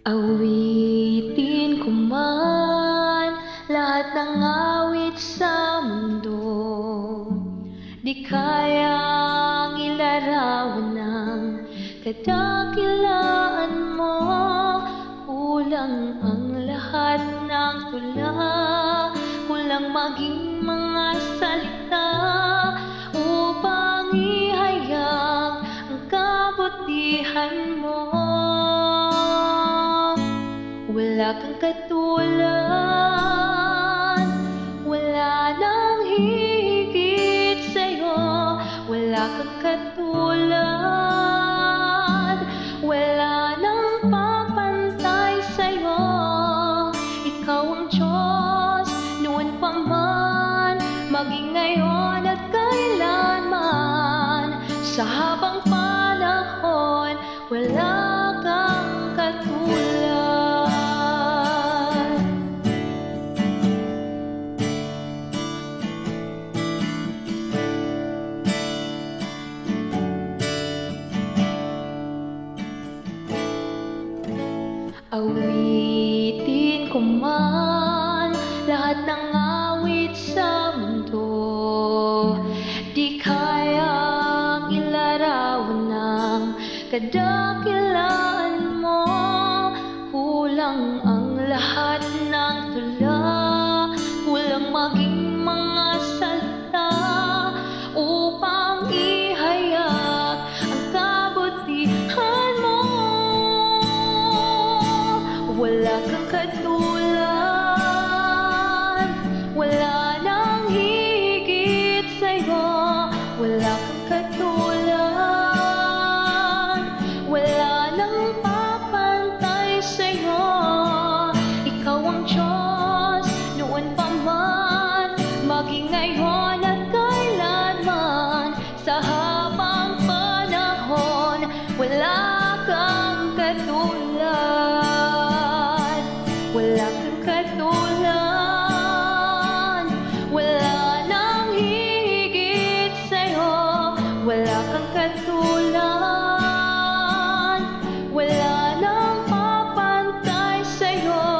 Awitin ko man lahat ng awit sa mundo, di kayang ilarawan ng kadakilaan mo. Kulang ang lahat ng tula, kulang maging mga salita upang ihayag ang kabutihan mo. Wala kang katulad, wala nang higit sa'yo. Wala kang katulad, wala nang papantay sa'yo. Ikaw ang Diyos, noon pa man, maging ngayon at kailanman. Sa habang panahon, wala kang katulad. Awitin ko man lahat ng awit sa mundo, di kayang ilarawan ng kadakilaan mo. Kulang ang lahat ng tula, kulang maging mga salita upang ihayag ang kabutihan mo. Wala kang katulad, wala nang higit sa'yo. Wala kang katulad, wala nang papantay sa'yo. Ikaw ang Diyos, noon pa man, maging ngayon at kailanman. Sa habang panahon, wala kang katulad. Wala kang katulad, wala nang higit sa'yo. Wala kang katulad, wala nang papantay sa'yo.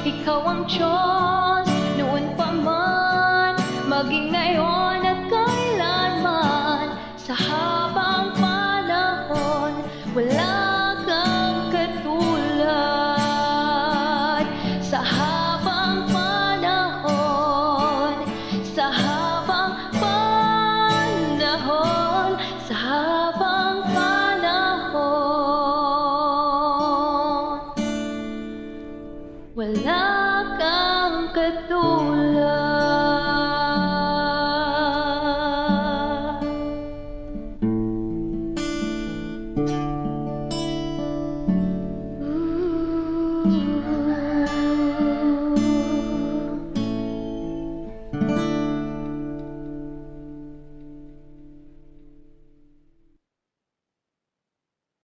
Ikaw ang Diyos, noon pa man, maging ngayon at kailanman. Sa habang panahon, wala kang katulad. Sa habang panahon, sa habang panahon, sa habang panahon, wala kang katulad. Ooh.